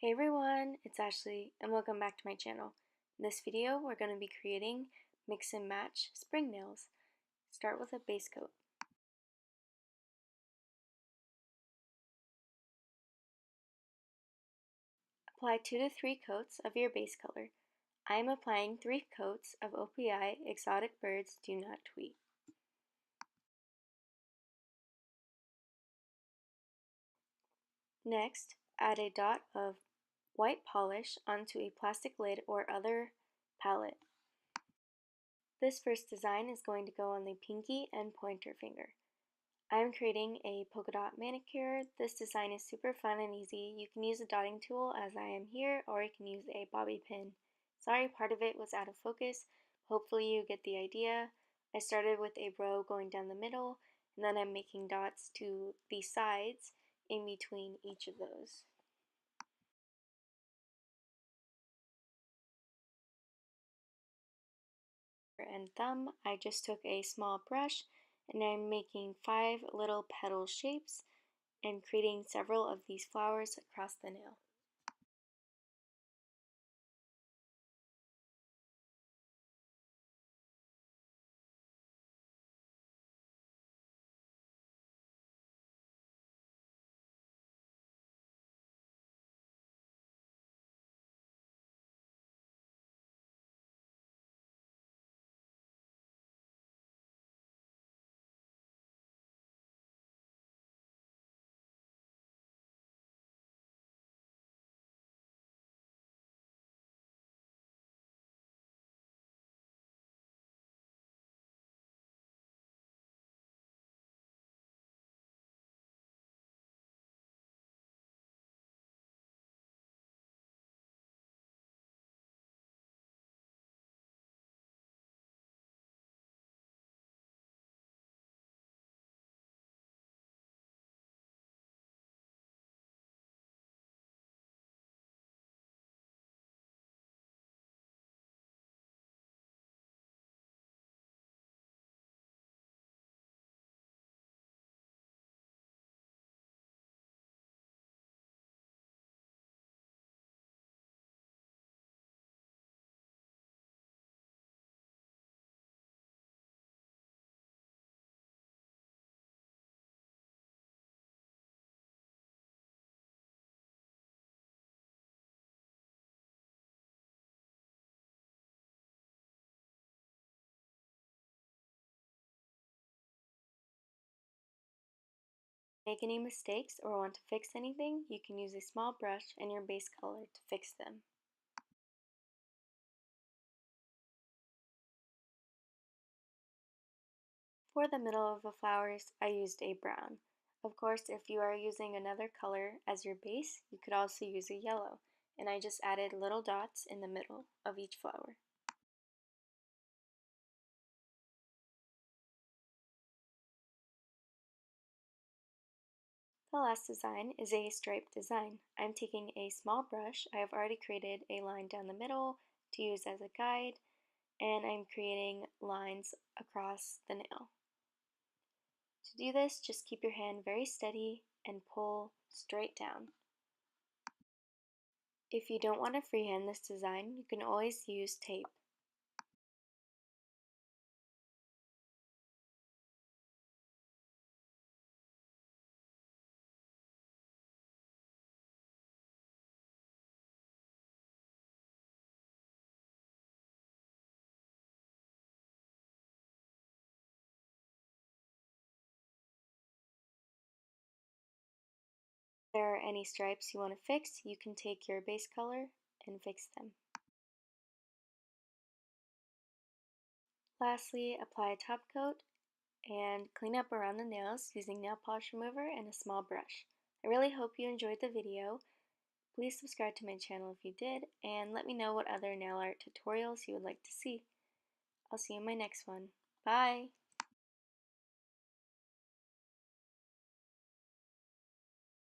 Hey everyone, it's Ashley and welcome back to my channel. In this video we're going to be creating mix and match spring nails. Start with a base coat. Apply 2 to 3 coats of your base color. I am applying 3 coats of OPI Exotic Birds Do Not Tweet. Next, add a dot of white polish onto a plastic lid or other palette. This first design is going to go on the pinky and pointer finger. I am creating a Polka Dot Manicure. This design is super fun and easy. You can use a dotting tool as I am here, or you can use a bobby pin. Sorry, part of it was out of focus. Hopefully you get the idea. I started with a row going down the middle, and then I'm making dots to the sides in between each of those. And thumb, I just took a small brush and I'm making 5 little petal shapes and creating several of these flowers across the nail. Make any mistakes or want to fix anything, you can use a small brush and your base color to fix them. For the middle of the flowers, I used a brown. Of course, if you are using another color as your base, you could also use a yellow, and I just added little dots in the middle of each flower. The last design is a striped design. I'm taking a small brush. I have already created a line down the middle to use as a guide, and I'm creating lines across the nail. To do this, just keep your hand very steady and pull straight down. If you don't want to freehand this design, you can always use tape. If there are any stripes you want to fix, you can take your base color and fix them. Lastly, apply a top coat and clean up around the nails using nail polish remover and a small brush. I really hope you enjoyed the video. Please subscribe to my channel if you did, and let me know what other nail art tutorials you would like to see. I'll see you in my next one. Bye!